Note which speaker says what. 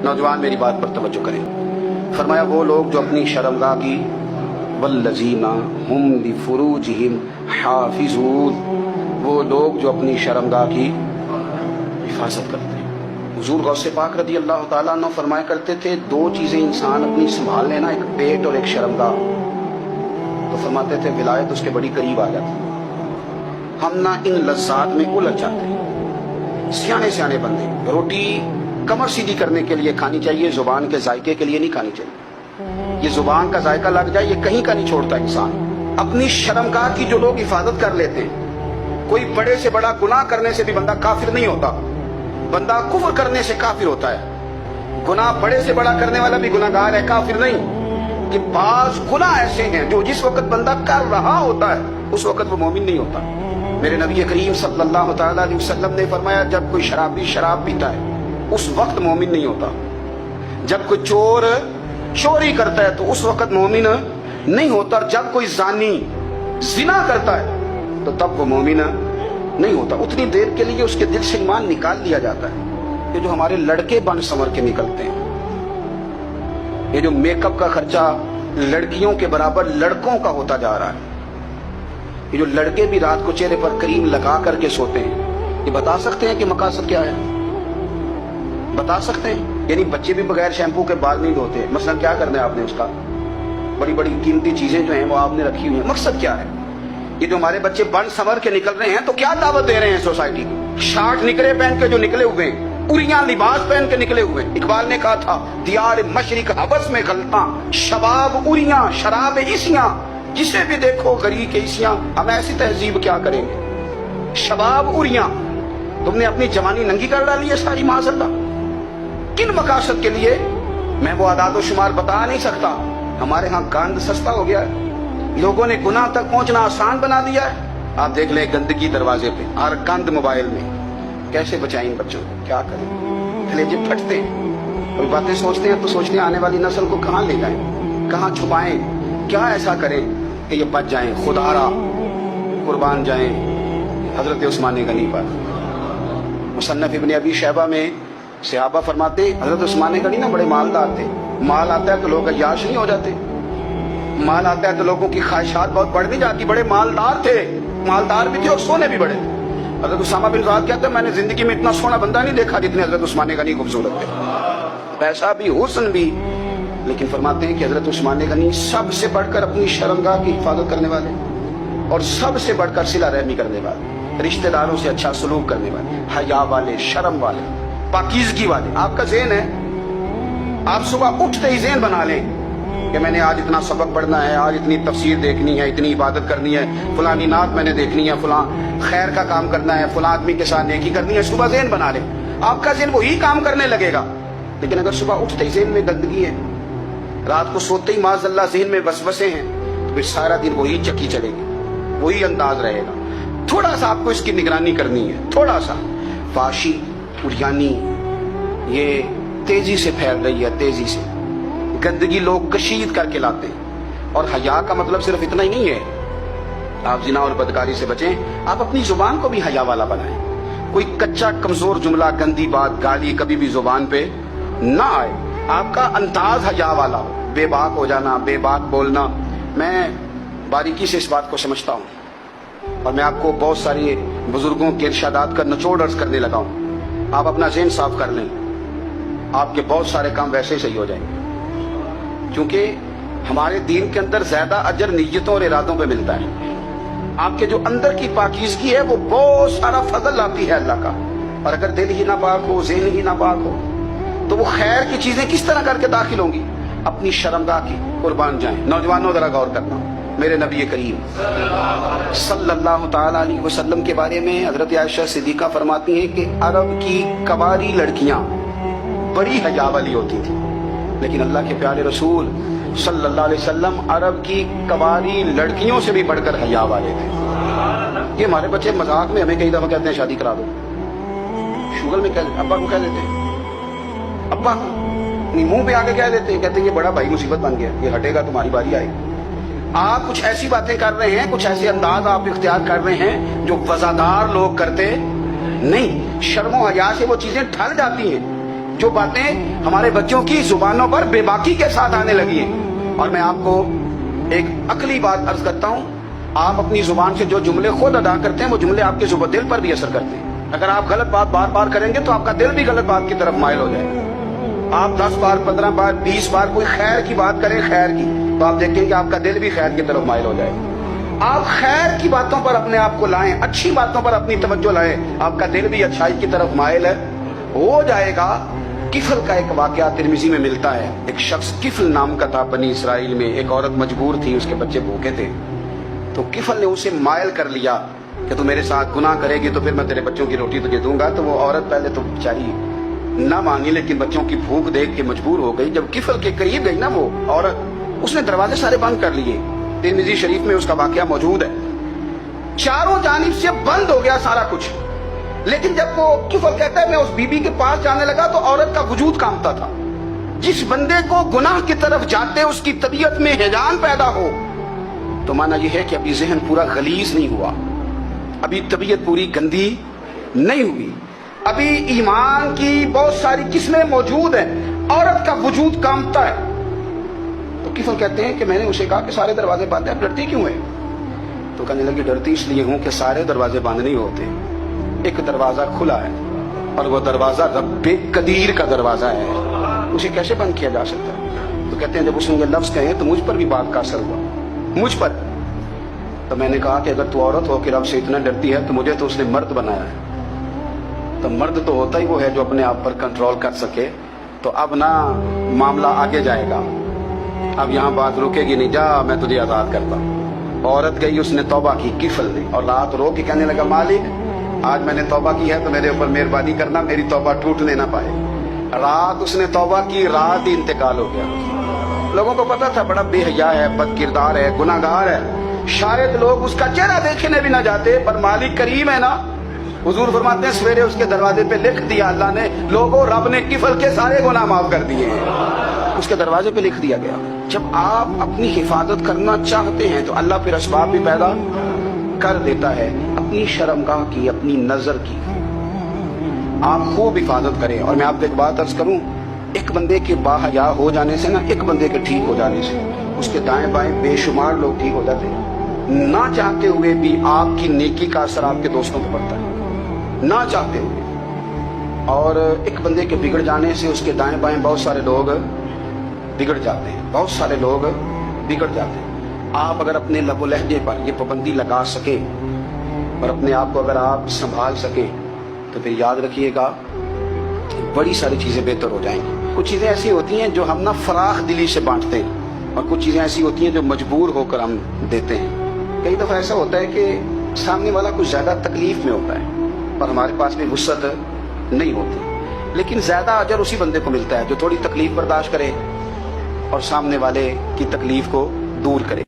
Speaker 1: नौजवान मेरी बात पर तवज्जो करें। फरमाया वो लोग जो अपनी शर्मगाह की वल्लज़ीना हुम लिफुरूजिहिम हाफिज़ून, वो लोग जो अपनी शर्मगाह की हिफाजत करते हैं। हुजूर गौसे पाक रज़ी अल्लाह ताला अन्हु फरमाया करते थे, दो चीज़ें इंसान अपनी संभाल लेना, एक पेट और एक शर्मगाह, तो फरमाते थे विलायत उसके बड़ी करीब आ जाती। हम ना इन लज्जात में उलझ जाते हैं। सियाने सियाने बंदे, रोटी कमर सीधी करने के लिए खानी चाहिए, जुबान के जायके के लिए नहीं खानी चाहिए। ये जुबान का जायका लग जाए ये कहीं का नहीं छोड़ता इंसान। अपनी शर्मगाह की जो लोग हिफाजत कर लेते हैं, कोई बड़े से बड़ा गुनाह करने से भी बंदा काफिर नहीं होता, बंदा कुफ्र करने से काफिर होता है। गुनाह बड़े से बड़ा करने वाला भी गुनाहगार है, काफिर नहीं। कि बाज गुनाह ऐसे हैं जो जिस वक्त बंदा कर रहा होता है उस वक्त वो मोमिन नहीं होता। मेरे नबी करीम सल्लल्लाहु तआला अलैहि वसल्लम ने फरमाया, जब कोई शराबी शराब पीता है उस वक्त मोमिन नहीं होता। जब कोई चोर चोरी करता है तो उस वक्त मोमिन नहीं होता। जब कोई जानी जिना करता है तो तब वो मोमिन नहीं होता। उतनी देर के लिए उसके दिल से ईमान निकाल लिया जाता है। ये जो हमारे लड़के बन संवर के निकलते हैं, ये जो मेकअप का खर्चा लड़कियों के बराबर लड़कों का होता जा रहा है, ये जो लड़के भी रात को चेहरे पर क्रीम लगा करके सोते हैं, ये बता सकते हैं कि मकासद क्या है? बता सकते हैं? यानी बच्चे भी बगैर शैम्पू के बाल नहीं धोते, मसलन क्या करना है आपने उसका? बड़ी बड़ी कीमती चीजें जो हैं वो आपने रखी हुई हैं, मकसद क्या है? ये जो हमारे बच्चे बन संवर के निकल रहे हैं तो क्या दावत दे रहे हैं सोसाइटी को? शार्ट निकले पहन के जो निकले हुए हैं, उरियां लिबास पहन के निकले हुए हैं। इकबाल ने कहा था, दियार मशरिक हवस में गलता, शबाब उरियां शराब इसियां, जिसे भी देखो गरी के इसियां। हम ऐसी तहजीब क्या करेंगे? शबाब उरियां, तुमने अपनी जवानी नंगी कर डाली है सारी माज़अल्लाह। किन मकासद के लिए मैं वो आदाद शुमार बता नहीं सकता। हमारे यहाँ गंद सस्ता हो गया है, लोगों ने गुनाह तक पहुंचना आसान बना दिया है। आप देख लें गंदगी दरवाजे पे और गंद मोबाइल में, कैसे बचाएं इन बच्चों को? क्या करें? कलेजे फटते हैं। कोई बातें सोचते हैं तो सोचते हैं आने वाली नस्ल को कहाँ ले जाएं, कहाँ छुपाएं, क्या ऐसा करें कि ये बच जाएं, खुदारा कुर्बान जाएं हजरत उस्मान गनी पर। मुसन्नफ इब्न अबी शैबा में सहाबा फरमाते, हजरत उस्मान गनी ना बड़े मालदार थे। माल आता है तो लोग अय्याश नहीं हो जाते, माल आता है तो लोगों की ख्वाहिशात बहुत बढ़ नहीं जाती। बड़े मालदार थे, मालदार भी थे और सोने भी बड़े थे। हजरत उसामा बिन ज़ाद कहते हैं, मैंने जिंदगी में इतना सोना बंदा नहीं देखा जितने हजरत उस्मान गनी खूबसूरत थे, पैसा भी हुस्न भी। लेकिन फरमाते हैं कि हजरत उस्मान गनी सबसे बढ़कर अपनी शर्मगाह की हिफाजत करने वाले और सबसे बढ़कर सिला रहमी करने वाले, रिश्तेदारों से अच्छा सलूक करने वाले, हया वाले, शर्म वाले, पाकीज़गी वाले। आपका ज़हन है, आप सुबह उठते ही ज़हन बना लें कि मैंने आज इतना सबक पढ़ना है, आज इतनी तफसीर देखनी है, इतनी इबादत करनी है, फलानी नात मैंने देखनी है, फलां खैर का काम करना है, फलां आदमी के साथ नेकी करनी है। सुबह ज़हन बना लें, आपका ज़हन वही काम करने लगेगा। लेकिन अगर सुबह उठते ही ज़हन में गंदगी है, रात को सोते ही माज़अल्लाह ज़हन में वसवसे हैं, तो फिर सारा दिन वही चक्की चलेगी, वही अंदाज रहेगा। थोड़ा सा आपको इसकी निगरानी करनी है, थोड़ा सा। फाशी उरियानी ये तेजी से फैल रही है, तेजी से गंदगी लोग कशीद करके लाते हैं। और हया का मतलब सिर्फ इतना ही नहीं है, आप जिना और बदकारी से बचें, आप अपनी जुबान को भी हया वाला बनाएं। कोई कच्चा कमजोर जुमला, गंदी बात, गाली कभी भी जुबान पे ना आए। आपका अंदाज हया वाला हो, बेबाक हो जाना, बेबाक बोलना। मैं बारीकी से इस बात को समझता हूँ और मैं आपको बहुत सारी बुजुर्गों के इरशादात का निचोड़ अर्ज करने लगा हूँ। आप अपना ज़हन साफ कर लें, आपके बहुत सारे काम वैसे ही सही हो जाएंगे। क्योंकि हमारे दीन के अंदर ज्यादा अजर नीयतों और इरादों पे मिलता है। आपके जो अंदर की पाकीज़गी है वो बहुत सारा फजल आती है अल्लाह का। और अगर दिल ही ना पाक हो, ज़हन ही ना पाक हो, तो वो खैर की चीजें किस तरह करके दाखिल होंगी? अपनी शर्मगाह की कुर्बान जाएं। नौजवानों जरा गौर करना, मेरे नबी करीम सल्लल्लाहु ताला अलैहि वसल्लम के बारे में हजरत आयशा सिद्दीका फरमाती हैं कि अरब की कवारी लड़कियां बड़ी हया वाली होती थी, लेकिन अल्लाह के प्यारे रसूल सल्लल्लाहु अलैहि वसल्लम अरब की कवारी लड़कियों से भी बढ़कर हया वाले थे। ये हमारे बच्चे मजाक में हमें कई दफा कहते हैं शादी करा दो, शुगल में कह अब्बा को कह देते हैं, अब्बा मुंह पे आके कह देते हैं, कहते हैं ये बड़ा भाई मुसीबत बन गया, ये हटेगा तुम्हारी बारी आएगी। आप कुछ ऐसी बातें कर रहे हैं, कुछ ऐसे अंदाज आप इख्तियार कर रहे हैं जो वजादार लोग करते नहीं। शर्मो हया से वो चीजें ढल जाती हैं। جو باتیں ہمارے بچوں کی زبانوں پر بے باکی کے ساتھ آنے لگی ہیں. اور میں آپ کو ایک عقلی بات عرض کرتا ہوں, آپ اپنی زبان سے جو جملے خود ادا کرتے ہیں وہ جملے آپ کے دل پر بھی اثر کرتے ہیں. اگر آپ غلط بات بار بار کریں گے تو آپ کا دل بھی غلط بات کی طرف مائل ہو جائے گا. آپ 10 بار 15 بار 20 بار کوئی خیر کی بات کریں, خیر کی, تو آپ دیکھیں کہ آپ کا دل بھی خیر کی طرف مائل ہو جائے گا. آپ خیر کی باتوں پر اپنے آپ کو لائیں, اچھی باتوں پر اپنی توجہ لائیں, آپ کا دل بھی اچھائی کی طرف مائل ہو جائے گا. کفل کا ایک واقعہ ترمذی میں ملتا ہے. ایک شخص کفل نام کا تھا بنی اسرائیل میں. ایک عورت مجبور تھی, اس کے بچے بھوکے تھے, تو کفل نے اسے مائل کر لیا کہ تو میرے ساتھ گناہ کرے گی تو پھر میں تیرے بچوں کی روٹی تجھے دوں گا. تو وہ عورت پہلے تو بیچاری نہ مانی, لیکن بچوں کی بھوک دیکھ کے مجبور ہو گئی. جب کفل کے قریب گئی نا وہ عورت, اس نے دروازے سارے بند کر لیے. ترمذی شریف میں اس کا واقعہ موجود ہے. چاروں جانب سے بند ہو گیا سارا کچھ. لیکن جب وہ کفل کہتا ہے میں اس بی بی کے پاس جانے لگا تو عورت کا وجود کانپتا تھا. جس بندے کو گناہ کی طرف جاتے اس کی طبیعت میں ہیجان پیدا ہو تو مانا یہ ہے کہ ابھی ذہن پورا غلیظ نہیں ہوا, ابھی طبیعت پوری گندی نہیں ہوئی, ابھی ایمان کی بہت ساری قسمیں موجود ہیں, عورت کا وجود کانپتا ہے. تو کفل کہتے ہیں کہ میں نے اسے کہا کہ سارے دروازے بند ہیں, ڈرتی کیوں ہے؟ تو کہنے لگی ڈرتی اس لیے ہوں کہ سارے دروازے بند نہیں ہوتے, ایک دروازہ کھلا ہے اور وہ دروازہ رب قدیر کا دروازہ ہے, اسے کیسے بند کیا جا سکتا ہے؟ تو کہتے ہیں جب اس نے یہ لفظ کہے تو مجھ پر بھی بات کا اثر ہوا, مجھ پر. تو میں نے کہا کہ اگر تو عورت ہو کے رب سے اتنا ڈرتی ہے تو مجھے تو اس نے مرد بنایا ہے, تو مرد تو ہوتا ہی وہ ہے جو اپنے آپ پر کنٹرول کر سکے. تو اب نہ معاملہ آگے جائے گا, اب یہاں بات رکے گی نہیں, جا میں تجھے آزاد کرتا ہوں. عورت گئی, اس نے توبہ کی کفل نے, اور رات رو کے کہنے لگا مالک آج میں نے توبہ کی ہے تو میرے اوپر مہربانی کرنا, میری توبہ ٹوٹنے نہ پائے. رات اس نے توبہ کی, رات ہی انتقال ہو گیا. لوگوں کو پتا تھا بڑا بے حیا ہے, بد کردار ہے, گناہ گار ہے, شاید لوگ اس کا چہرہ دیکھنے بھی نہ جاتے, پر مالک کریم ہے نا. حضور فرماتے ہیں سویرے اس کے دروازے پہ لکھ دیا اللہ نے, لوگوں رب نے کفل کے سارے گناہ معاف کر دیے ہیں, اس کے دروازے پہ لکھ دیا گیا. جب آپ اپنی حفاظت کرنا چاہتے ہیں تو اللہ پھر اسباب بھی پیدا کر دیتا ہے. اپنی شرمگاہ کی, اپنی نظر کی آپ خوب حفاظت کریں. اور میں آپ کو ایک بات عرض کروں, ایک بندے کے باحیا ہو جانے سے نا, ایک بندے کے ٹھیک ہو جانے سے اس کے دائیں بائیں بے شمار لوگ ٹھیک ہو جاتے ہیں. نہ چاہتے ہوئے بھی آپ کی نیکی کا اثر آپ کے دوستوں پہ پڑتا ہے, نہ چاہتے ہوئے. اور ایک بندے کے بگڑ جانے سے اس کے دائیں بائیں بہت سارے لوگ بگڑ جاتے ہیں, بہت سارے لوگ بگڑ جاتے ہیں. آپ اگر اپنے لب و لہجے پر یہ پابندی لگا سکیں اور اپنے آپ کو اگر آپ سنبھال سکیں تو پھر یاد رکھیے گا بڑی ساری چیزیں بہتر ہو جائیں گی. کچھ چیزیں ایسی ہوتی ہیں جو ہم نا فراخ دلی سے بانٹتے ہیں, اور کچھ چیزیں ایسی ہوتی ہیں جو مجبور ہو کر ہم دیتے ہیں. کئی دفعہ ایسا ہوتا ہے کہ سامنے والا کچھ زیادہ تکلیف میں ہوتا ہے اور ہمارے پاس بھی وسعت نہیں ہوتی, لیکن زیادہ اجر اسی بندے کو ملتا ہے جو تھوڑی تکلیف برداشت کرے اور سامنے والے کی تکلیف کو دور کرے.